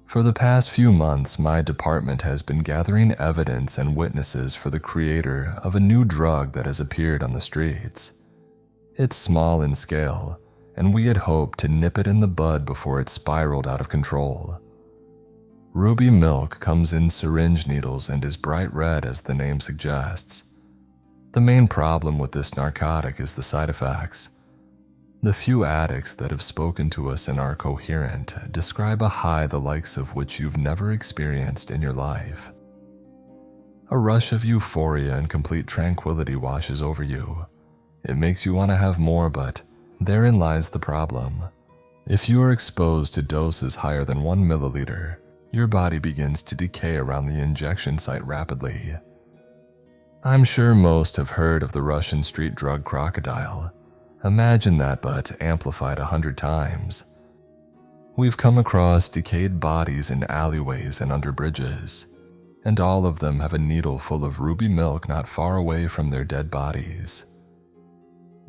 For the past few months, my department has been gathering evidence and witnesses for the creator of a new drug that has appeared on the streets. It's small in scale, and we had hoped to nip it in the bud before it spiraled out of control. Ruby milk comes in syringe needles and is bright red as the name suggests. The main problem with this narcotic is the side effects. The few addicts that have spoken to us and are coherent describe a high the likes of which you've never experienced in your life. A rush of euphoria and complete tranquility washes over you. It makes you want to have more, but therein lies the problem. If you are exposed to doses higher than 1 milliliter, your body begins to decay around the injection site rapidly. I'm sure most have heard of the Russian street drug crocodile. Imagine that, but amplified 100 times. We've come across decayed bodies in alleyways and under bridges, and all of them have a needle full of ruby milk not far away from their dead bodies.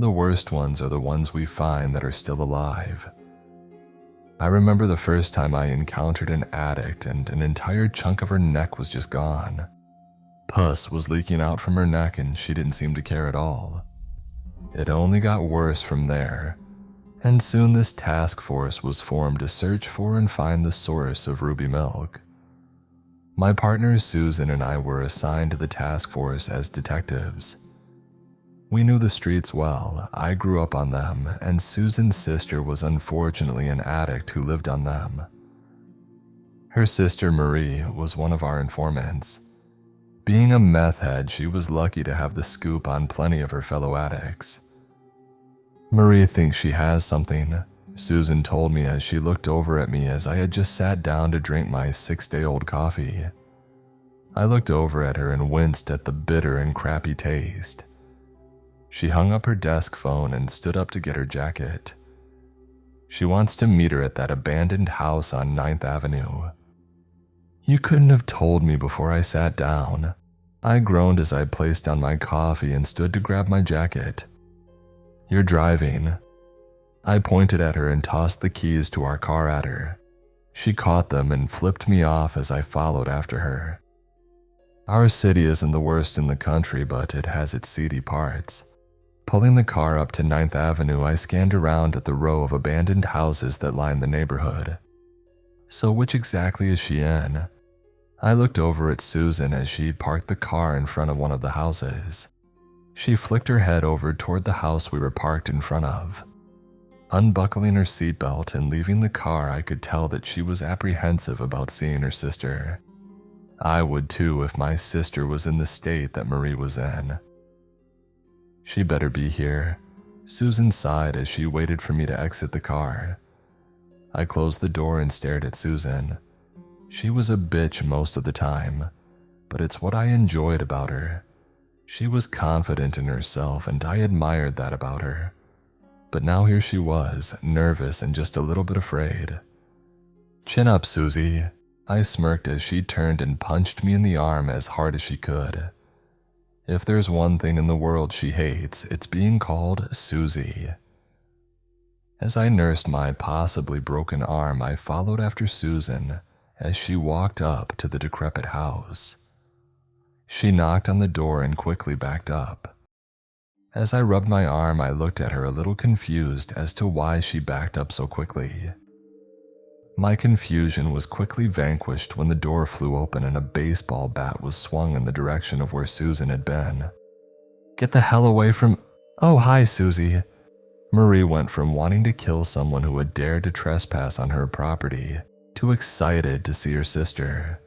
The worst ones are the ones we find that are still alive. I remember the first time I encountered an addict and an entire chunk of her neck was just gone. Pus was leaking out from her neck and she didn't seem to care at all. It only got worse from there, and soon this task force was formed to search for and find the source of ruby milk. My partner Susan and I were assigned to the task force as detectives. We knew the streets well. I grew up on them, and Susan's sister was unfortunately an addict who lived on them. Her sister Marie was one of our informants. Being a meth head, she was lucky to have the scoop on plenty of her fellow addicts. Marie thinks she has something, Susan told me as she looked over at me as I had just sat down to drink my 6-day-old coffee. I looked over at her and winced at the bitter and crappy taste. She hung up her desk phone and stood up to get her jacket. She wants to meet her at that abandoned house on 9th Avenue. You couldn't have told me before I sat down. I groaned as I placed down my coffee and stood to grab my jacket. You're driving. I pointed at her and tossed the keys to our car at her. She caught them and flipped me off as I followed after her. Our city isn't the worst in the country, but it has its seedy parts. Pulling the car up to 9th Avenue, I scanned around at the row of abandoned houses that line the neighborhood. So which exactly is she in? I looked over at Susan as she parked the car in front of one of the houses. She flicked her head over toward the house we were parked in front of. Unbuckling her seatbelt and leaving the car, I could tell that she was apprehensive about seeing her sister. I would too if my sister was in the state that Marie was in. She better be here. Susan sighed as she waited for me to exit the car. I closed the door and stared at Susan. She was a bitch most of the time, but it's what I enjoyed about her. She was confident in herself and I admired that about her. But now here she was, nervous and just a little bit afraid. Chin up, Susie. I smirked as she turned and punched me in the arm as hard as she could. If there's one thing in the world she hates, it's being called Susie. As I nursed my possibly broken arm, I followed after Susan as she walked up to the decrepit house. She knocked on the door and quickly backed up. As I rubbed my arm, I looked at her a little confused as to why she backed up so quickly. My confusion was quickly vanquished when the door flew open and a baseball bat was swung in the direction of where Susan had been. Get the hell away from— Oh, hi, Susie. Marie went from wanting to kill someone who had dared to trespass on her property to excited to see her sister.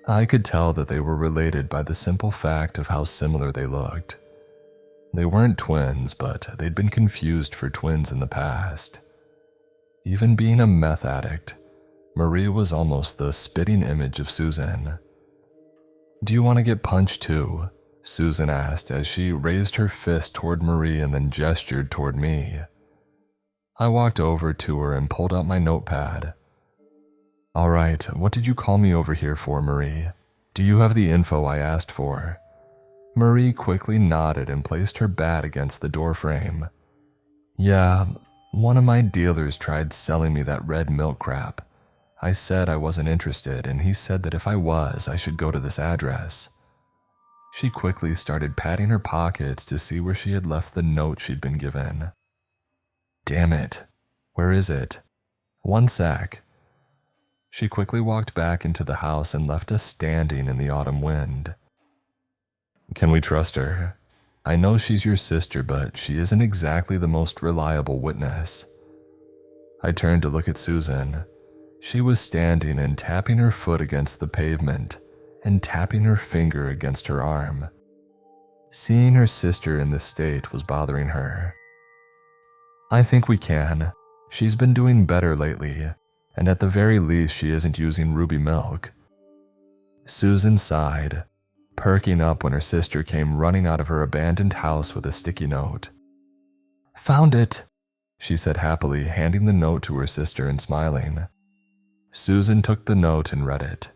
I could tell that they were related by the simple fact of how similar they looked. They weren't twins, but they'd been confused for twins in the past. Even being a meth addict, Marie was almost the spitting image of Susan. Do you want to get punched too? Susan asked as she raised her fist toward Marie and then gestured toward me. I walked over to her and pulled out my notepad. All right, what did you call me over here for, Marie? Do you have the info I asked for? Marie quickly nodded and placed her bat against the doorframe. Yeah, one of my dealers tried selling me that red milk crap. I said I wasn't interested, and he said that if I was, I should go to this address. She quickly started patting her pockets to see where she had left the note she'd been given. Damn it. Where is it? One sec. She quickly walked back into the house and left us standing in the autumn wind. Can we trust her? I know she's your sister, but she isn't exactly the most reliable witness. I turned to look at Susan. She was standing and tapping her foot against the pavement and tapping her finger against her arm. Seeing her sister in this state was bothering her. I think we can. She's been doing better lately, and at the very least she isn't using ruby milk. Susan sighed, perking up when her sister came running out of her abandoned house with a sticky note. Found it, she said happily, handing the note to her sister and smiling. Susan took the note and read it.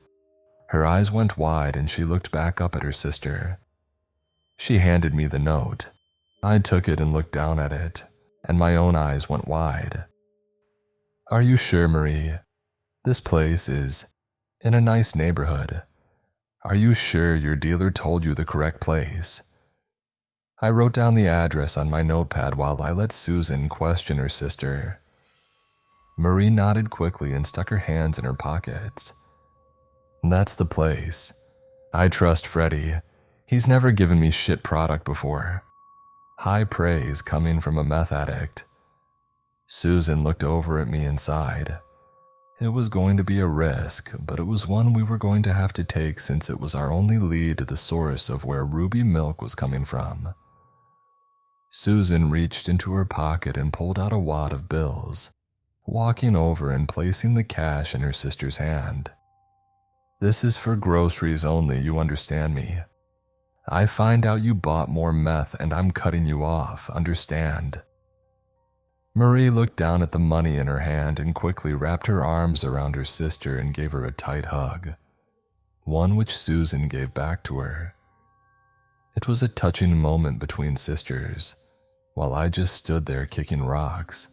Her eyes went wide and she looked back up at her sister. She handed me the note. I took it and looked down at it, and my own eyes went wide. Are you sure, Marie? This place is in a nice neighborhood. Are you sure your dealer told you the correct place? I wrote down the address on my notepad while I let Susan question her sister. Marie nodded quickly and stuck her hands in her pockets. That's the place. I trust Freddie. He's never given me shit product before. High praise coming from a meth addict. Susan looked over at me and sighed. It was going to be a risk, but it was one we were going to have to take since it was our only lead to the source of where ruby milk was coming from. Susan reached into her pocket and pulled out a wad of bills, walking over and placing the cash in her sister's hand. This is for groceries only, you understand me. I find out you bought more meth and I'm cutting you off, understand? Marie looked down at the money in her hand and quickly wrapped her arms around her sister and gave her a tight hug, one which Susan gave back to her. It was a touching moment between sisters, while I just stood there kicking rocks.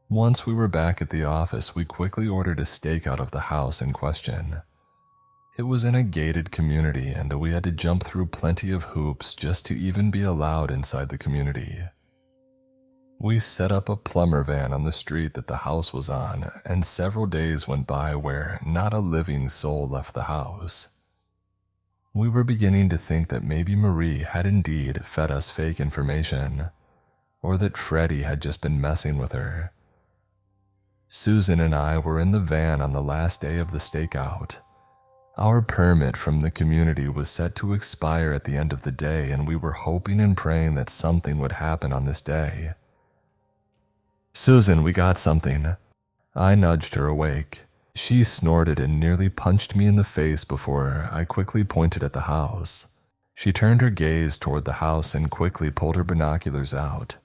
Once we were back at the office, we quickly ordered a stakeout of the house in question. It was in a gated community and we had to jump through plenty of hoops just to even be allowed inside the community. We set up a plumber van on the street that the house was on, and several days went by where not a living soul left the house. We were beginning to think that maybe Marie had indeed fed us fake information, or that Freddie had just been messing with her. Susan and I were in the van on the last day of the stakeout. Our permit from the community was set to expire at the end of the day, and we were hoping and praying that something would happen on this day. Susan, we got something. I nudged her awake. She snorted and nearly punched me in the face before I quickly pointed at the house. She turned her gaze toward the house and quickly pulled her binoculars out.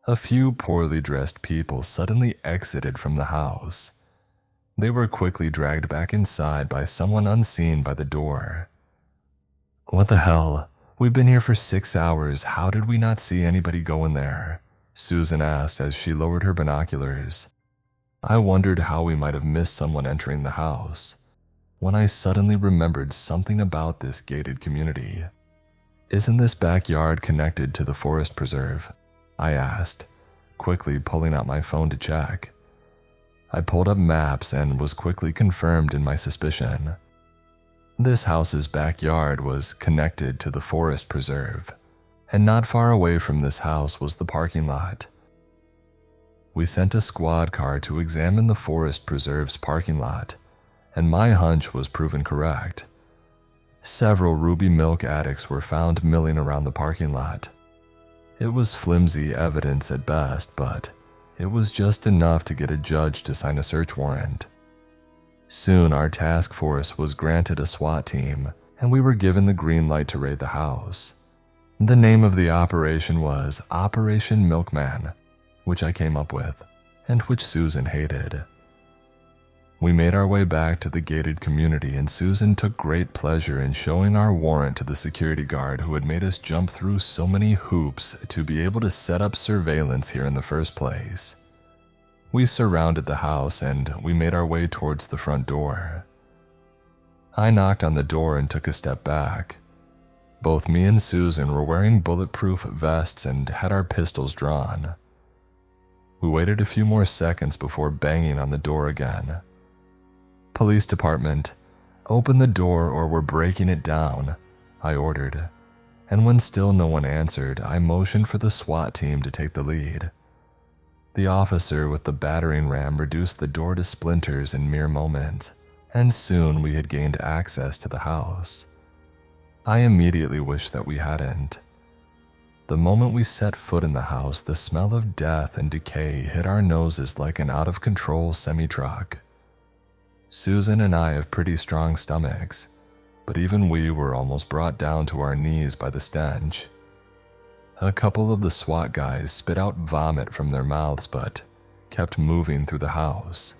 A few poorly dressed people suddenly exited from the house. They were quickly dragged back inside by someone unseen by the door. What the hell? We've been here for 6 hours. How did we not see anybody go in there? Susan asked as she lowered her binoculars. I wondered how we might have missed someone entering the house, when I suddenly remembered something about this gated community. Isn't this backyard connected to the forest preserve? I asked, quickly pulling out my phone to check. I pulled up maps and was quickly confirmed in my suspicion. This house's backyard was connected to the forest preserve, and not far away from this house was the parking lot. We sent a squad car to examine the forest preserve's parking lot, and my hunch was proven correct. Several ruby milk addicts were found milling around the parking lot. It was flimsy evidence at best, but it was just enough to get a judge to sign a search warrant. Soon our task force was granted a SWAT team, and we were given the green light to raid the house. The name of the operation was Operation Milkman, which I came up with, and which Susan hated. We made our way back to the gated community, and Susan took great pleasure in showing our warrant to the security guard who had made us jump through so many hoops to be able to set up surveillance here in the first place. We surrounded the house and we made our way towards the front door. I knocked on the door and took a step back. Both me and Susan were wearing bulletproof vests and had our pistols drawn. We waited a few more seconds before banging on the door again. "Police department, open the door or we're breaking it down," I ordered. And when still no one answered, I motioned for the SWAT team to take the lead. The officer with the battering ram reduced the door to splinters in mere moments, and soon we had gained access to the house. I immediately wished that we hadn't. The moment we set foot in the house, the smell of death and decay hit our noses like an out-of-control semi-truck. Susan and I have pretty strong stomachs, but even we were almost brought down to our knees by the stench. A couple of the SWAT guys spit out vomit from their mouths but kept moving through the house.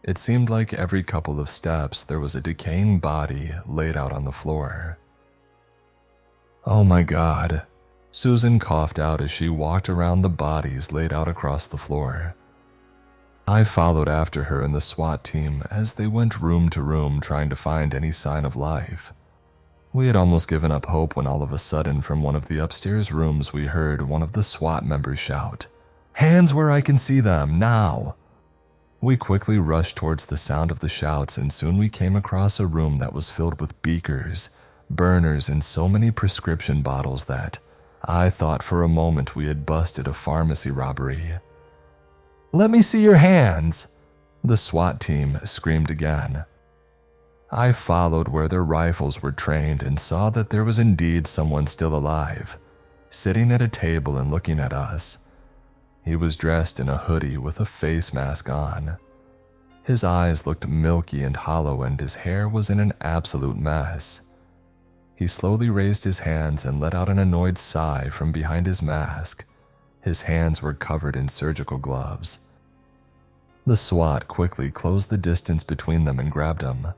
It seemed like every couple of steps there was a decaying body laid out on the floor. "Oh my God," Susan coughed out as she walked around the bodies laid out across the floor. I followed after her and the SWAT team as they went room to room trying to find any sign of life. We had almost given up hope when all of a sudden from one of the upstairs rooms we heard one of the SWAT members shout, "Hands where I can see them, now!" We quickly rushed towards the sound of the shouts and soon we came across a room that was filled with beakers, burners, and so many prescription bottles that I thought for a moment we had busted a pharmacy robbery. "Let me see your hands!" the SWAT team screamed again. I followed where their rifles were trained and saw that there was indeed someone still alive, sitting at a table and looking at us. He was dressed in a hoodie with a face mask on. His eyes looked milky and hollow and his hair was in an absolute mess. He slowly raised his hands and let out an annoyed sigh from behind his mask. His hands were covered in surgical gloves. The SWAT quickly closed the distance between them and grabbed him.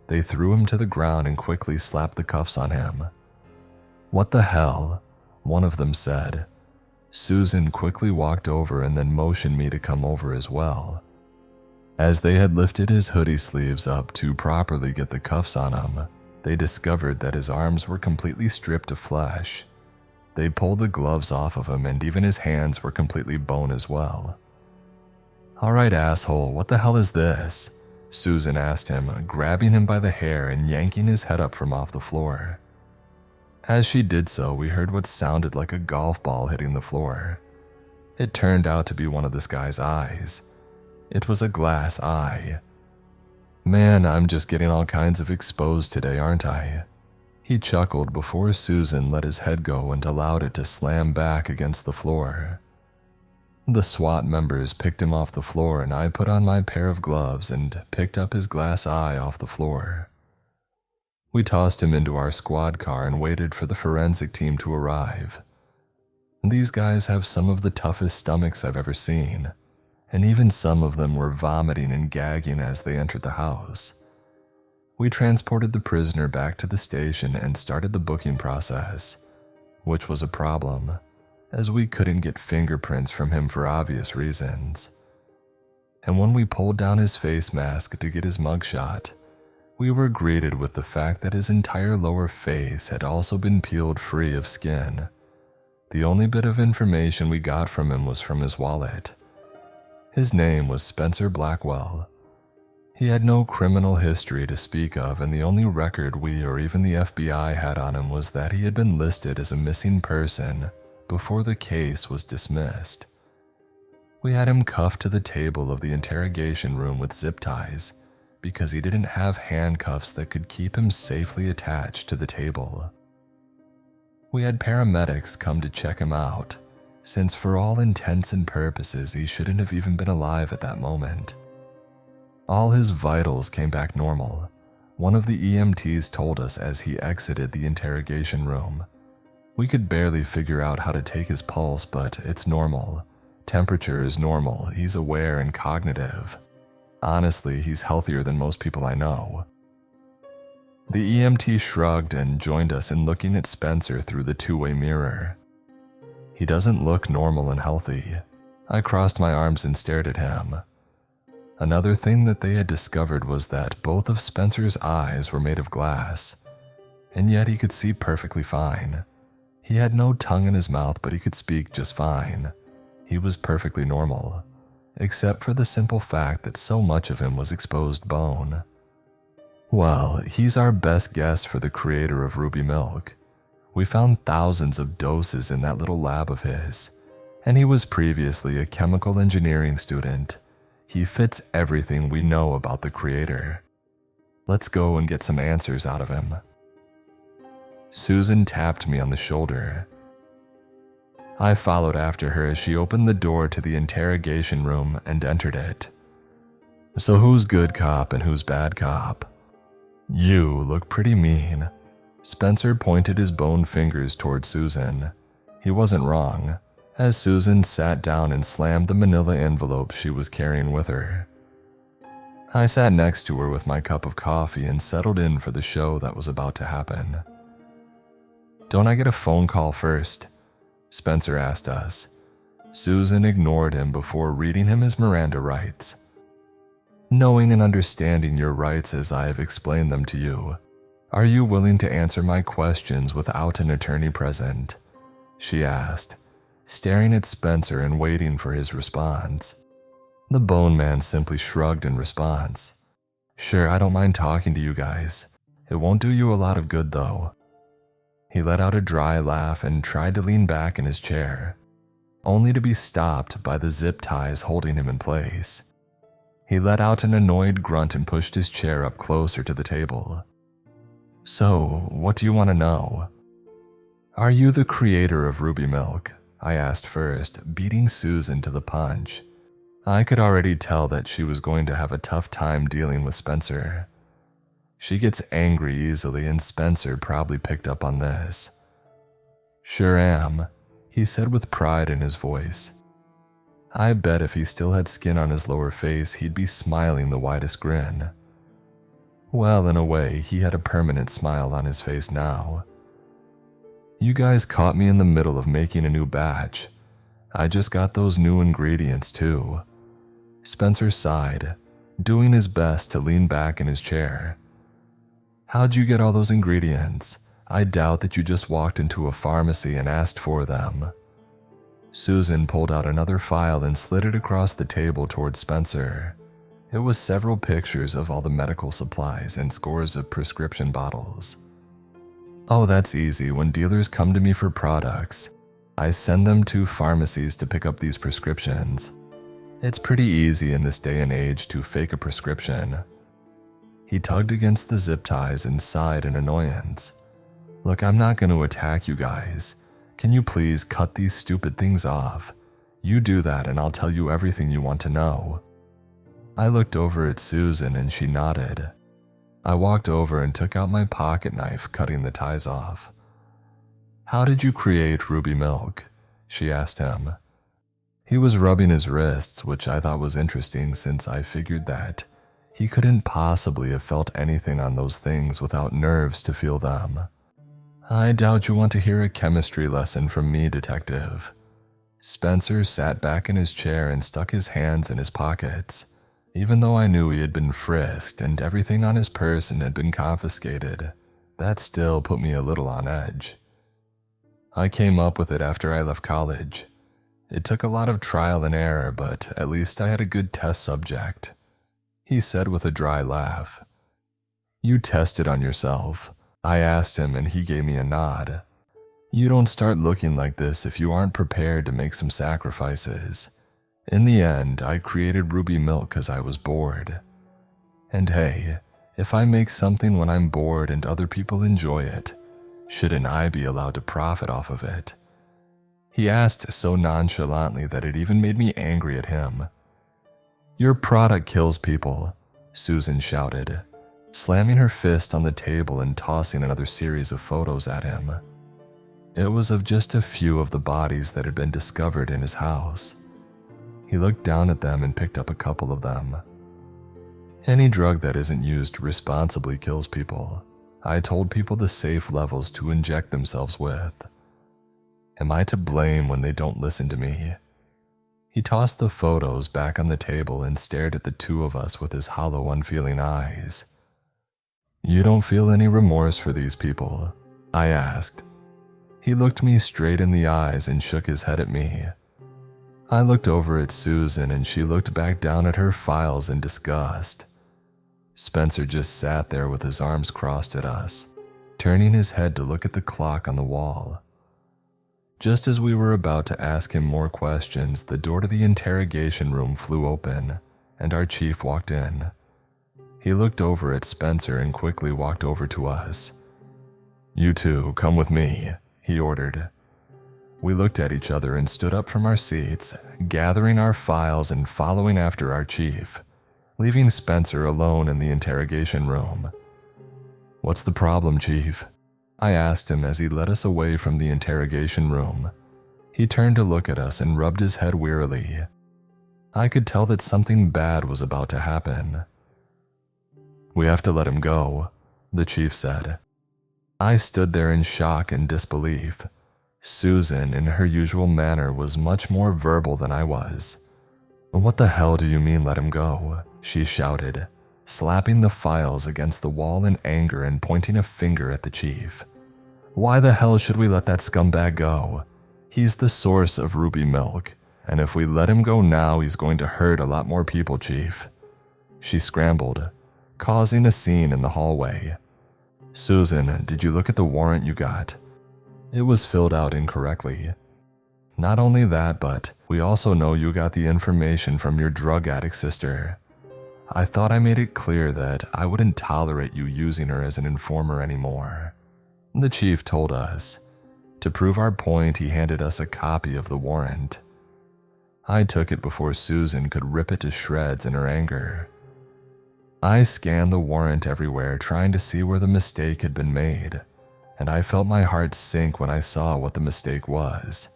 They threw him to the ground and quickly slapped the cuffs on him. "What the hell?" one of them said. Susan quickly walked over and then motioned me to come over as well. As they had lifted his hoodie sleeves up to properly get the cuffs on him, they discovered that his arms were completely stripped of flesh. They pulled the gloves off of him and even his hands were completely bone as well. "All right, asshole, what the hell is this?" Susan asked him, grabbing him by the hair and yanking his head up from off the floor. As she did so, we heard what sounded like a golf ball hitting the floor. It turned out to be one of this guy's eyes. It was a glass eye. "Man, I'm just getting all kinds of exposed today, aren't I?" He chuckled before Susan let his head go and allowed it to slam back against the floor. The SWAT members picked him off the floor and I put on my pair of gloves and picked up his glass eye off the floor. We tossed him into our squad car and waited for the forensic team to arrive. These guys have some of the toughest stomachs I've ever seen, and even some of them were vomiting and gagging as they entered the house. We transported the prisoner back to the station and started the booking process, which was a problem, as we couldn't get fingerprints from him for obvious reasons. And when we pulled down his face mask to get his mugshot, we were greeted with the fact that his entire lower face had also been peeled free of skin. The only bit of information we got from him was from his wallet. His name was Spencer Blackwell. He had no criminal history to speak of, and the only record we or even the FBI had on him was that he had been listed as a missing person before the case was dismissed. We had him cuffed to the table of the interrogation room with zip ties because he didn't have handcuffs that could keep him safely attached to the table. We had paramedics come to check him out, since for all intents and purposes he shouldn't have even been alive at that moment. All his vitals came back normal, one of the EMTs told us as he exited the interrogation room. We could barely figure out how to take his pulse, but it's normal. Temperature is normal, he's aware and cognitive. Honestly, he's healthier than most people I know. The EMT shrugged and joined us in looking at Spencer through the two-way mirror. He doesn't look normal and healthy. I crossed my arms and stared at him. Another thing that they had discovered was that both of Spencer's eyes were made of glass, and yet he could see perfectly fine. He had no tongue in his mouth, but he could speak just fine. He was perfectly normal, except for the simple fact that so much of him was exposed bone. Well, he's our best guess for the creator of Ruby Milk. We found thousands of doses in that little lab of his, and he was previously a chemical engineering student. He fits everything we know about the creator. Let's go and get some answers out of him. Susan tapped me on the shoulder. I followed after her as she opened the door to the interrogation room and entered it. So who's good cop and who's bad cop? You look pretty mean. Spencer pointed his bone fingers toward Susan. He wasn't wrong, as Susan sat down and slammed the manila envelope she was carrying with her. I sat next to her with my cup of coffee and settled in for the show that was about to happen. Don't I get a phone call first? Spencer asked us. Susan ignored him before reading him his Miranda rights. Knowing and understanding your rights as I have explained them to you, are you willing to answer my questions without an attorney present? She asked, staring at Spencer and waiting for his response. The bone man simply shrugged in response. Sure, I don't mind talking to you guys. It won't do you a lot of good though. He let out a dry laugh and tried to lean back in his chair, only to be stopped by the zip ties holding him in place. He let out an annoyed grunt and pushed his chair up closer to the table. So, what do you want to know? Are you the creator of Ruby Milk? I asked first, beating Susan to the punch. I could already tell that she was going to have a tough time dealing with Spencer. She gets angry easily, and Spencer probably picked up on this. Sure am, he said with pride in his voice. I bet if he still had skin on his lower face, he'd be smiling the widest grin. Well, in a way, he had a permanent smile on his face now. You guys caught me in the middle of making a new batch. I just got those new ingredients too. Spencer sighed, doing his best to lean back in his chair. How'd you get all those ingredients? I doubt that you just walked into a pharmacy and asked for them. Susan pulled out another file and slid it across the table towards Spencer. It was several pictures of all the medical supplies and scores of prescription bottles. Oh, that's easy. When dealers come to me for products, I send them to pharmacies to pick up these prescriptions. It's pretty easy in this day and age to fake a prescription. He tugged against the zip ties and sighed in annoyance. Look, I'm not going to attack you guys. Can you please cut these stupid things off? You do that and I'll tell you everything you want to know. I looked over at Susan and she nodded. I walked over and took out my pocket knife, cutting the ties off. How did you create Ruby Milk? She asked him. He was rubbing his wrists, which I thought was interesting since I figured that he couldn't possibly have felt anything on those things without nerves to feel them. I doubt you want to hear a chemistry lesson from me, detective. Spencer sat back in his chair and stuck his hands in his pockets. Even though I knew he had been frisked and everything on his person had been confiscated, that still put me a little on edge. I came up with it after I left college. It took a lot of trial and error, but at least I had a good test subject. He said with a dry laugh. You tested on yourself. I asked him and he gave me a nod. You don't start looking like this if you aren't prepared to make some sacrifices. In the end, I created Ruby Milk because I was bored. And hey, if I make something when I'm bored and other people enjoy it, shouldn't I be allowed to profit off of it? He asked so nonchalantly that it even made me angry at him. Your product kills people, Susan shouted, slamming her fist on the table and tossing another series of photos at him. It was of just a few of the bodies that had been discovered in his house. He looked down at them and picked up a couple of them. Any drug that isn't used responsibly kills people. I told people the safe levels to inject themselves with. Am I to blame when they don't listen to me? He tossed the photos back on the table and stared at the two of us with his hollow, unfeeling eyes. "You don't feel any remorse for these people?" I asked. He looked me straight in the eyes and shook his head at me. I looked over at Susan and she looked back down at her files in disgust. Spencer just sat there with his arms crossed at us, turning his head to look at the clock on the wall. Just as we were about to ask him more questions, the door to the interrogation room flew open, and our chief walked in. He looked over at Spencer and quickly walked over to us. "You two, come with me," he ordered. We looked at each other and stood up from our seats, gathering our files and following after our chief, leaving Spencer alone in the interrogation room. "What's the problem, Chief?" I asked him as he led us away from the interrogation room. He turned to look at us and rubbed his head wearily. I could tell that something bad was about to happen. "We have to let him go," the chief said. I stood there in shock and disbelief. Susan, in her usual manner, was much more verbal than I was. "What the hell do you mean let him go?" she shouted, slapping the files against the wall in anger and pointing a finger at the chief. "Why the hell should we let that scumbag go? He's the source of Ruby Milk, and if we let him go now, he's going to hurt a lot more people, Chief." She scrambled, causing a scene in the hallway. "Susan, did you look at the warrant you got?" It was filled out incorrectly. "Not only that, but we also know you got the information from your drug addict sister. I thought I made it clear that I wouldn't tolerate you using her as an informer anymore," the chief told us. To prove our point, he handed us a copy of the warrant. I took it before Susan could rip it to shreds in her anger. I scanned the warrant everywhere, trying to see where the mistake had been made, and I felt my heart sink when I saw what the mistake was.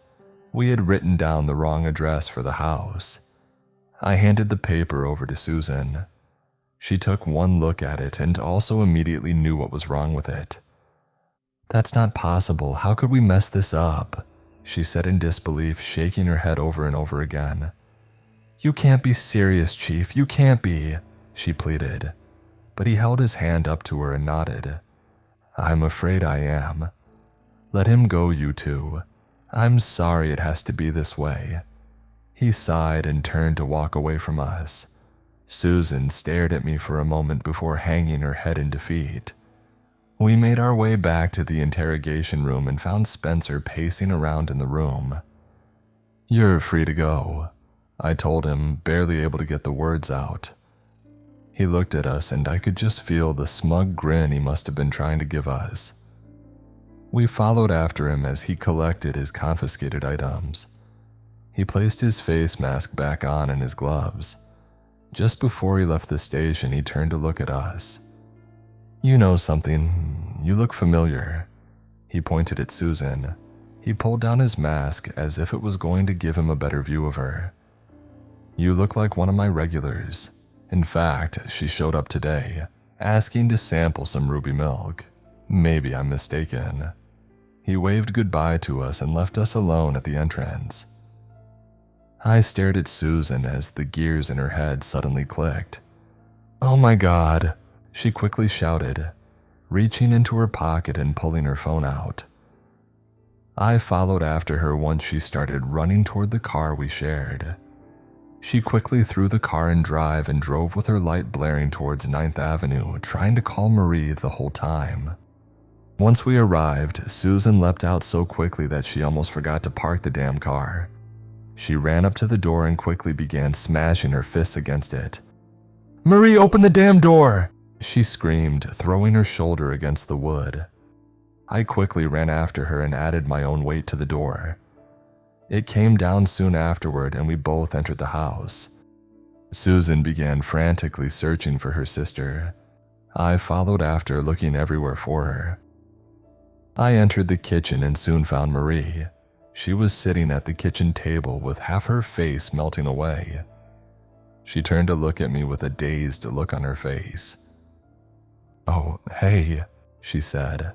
We had written down the wrong address for the house. I handed the paper over to Susan. She took one look at it and also immediately knew what was wrong with it. "That's not possible. How could we mess this up?" she said in disbelief, shaking her head over and over again. "You can't be serious, Chief. You can't be," she pleaded. But he held his hand up to her and nodded. "I'm afraid I am. Let him go, you two. I'm sorry it has to be this way." He sighed and turned to walk away from us. Susan stared at me for a moment before hanging her head in defeat. We made our way back to the interrogation room and found Spencer pacing around in the room. "You're free to go," I told him, barely able to get the words out. He looked at us and I could just feel the smug grin he must have been trying to give us. We followed after him as he collected his confiscated items. He placed his face mask back on and his gloves. Just before he left the station, he turned to look at us. "You know something. You look familiar." He pointed at Susan. He pulled down his mask as if it was going to give him a better view of her. "You look like one of my regulars. In fact, she showed up today, asking to sample some Ruby Milk. Maybe I'm mistaken." He waved goodbye to us and left us alone at the entrance. I stared at Susan as the gears in her head suddenly clicked. "Oh my God," she quickly shouted, reaching into her pocket and pulling her phone out. I followed after her once she started running toward the car we shared. She quickly threw the car in drive and drove with her light blaring towards 9th Avenue, trying to call Marie the whole time. Once we arrived, Susan leapt out so quickly that she almost forgot to park the damn car. She ran up to the door and quickly began smashing her fists against it. "Marie, open the damn door!" she screamed, throwing her shoulder against the wood. I quickly ran after her and added my own weight to the door. It came down soon afterward and we both entered the house. Susan began frantically searching for her sister. I followed after, looking everywhere for her. I entered the kitchen and soon found Marie. She was sitting at the kitchen table with half her face melting away. She turned to look at me with a dazed look on her face. "Oh, hey," she said.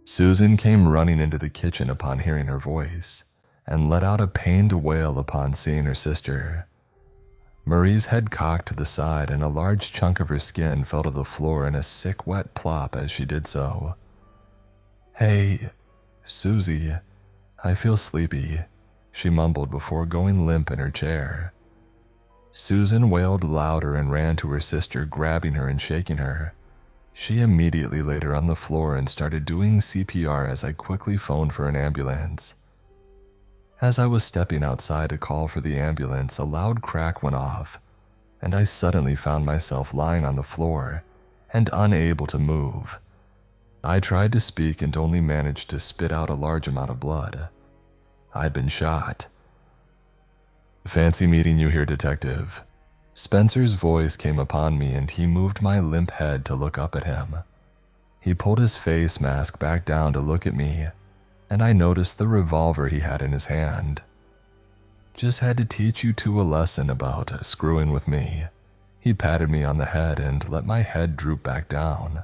Susan came running into the kitchen upon hearing her voice, and let out a pained wail upon seeing her sister. Marie's head cocked to the side and a large chunk of her skin fell to the floor in a sick wet plop as she did so. "Hey, Susie, I feel sleepy," she mumbled before going limp in her chair. Susan wailed louder and ran to her sister, grabbing her and shaking her. She immediately laid her on the floor and started doing CPR as I quickly phoned for an ambulance. As I was stepping outside to call for the ambulance, a loud crack went off, and I suddenly found myself lying on the floor and unable to move. I tried to speak and only managed to spit out a large amount of blood. I'd been shot. "Fancy meeting you here, Detective." Spencer's voice came upon me and he moved my limp head to look up at him. He pulled his face mask back down to look at me, and I noticed the revolver he had in his hand. "Just had to teach you two a lesson about screwing with me." He patted me on the head and let my head droop back down.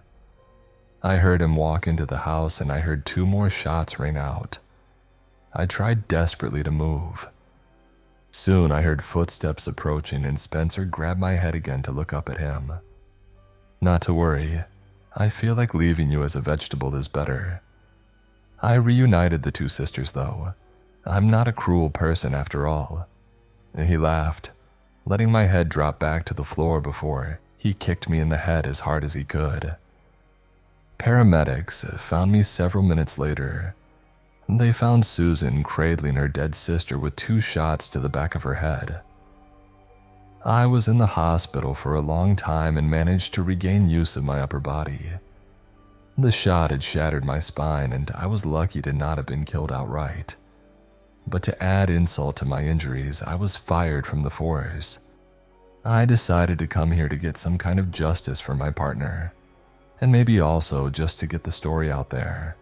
I heard him walk into the house and I heard 2 more shots ring out. I tried desperately to move. Soon I heard footsteps approaching and Spencer grabbed my head again to look up at him. "Not to worry. I feel like leaving you as a vegetable is better." I reunited the 2 sisters though. I'm not a cruel person after all. He laughed, letting my head drop back to the floor before he kicked me in the head as hard as he could. Paramedics found me several minutes later. They found Susan cradling her dead sister with 2 shots to the back of her head. I was in the hospital for a long time and managed to regain use of my upper body. The shot had shattered my spine and I was lucky to not have been killed outright. But to add insult to my injuries, I was fired from the force. I decided to come here to get some kind of justice for my partner, and maybe also just to get the story out there.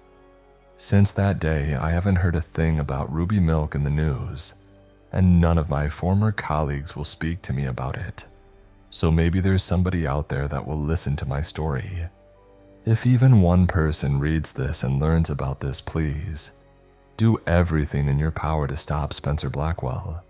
Since that day, I haven't heard a thing about Ruby Milk in the news, and none of my former colleagues will speak to me about it. So maybe there's somebody out there that will listen to my story. If even one person reads this and learns about this, please do everything in your power to stop Spencer Blackwell.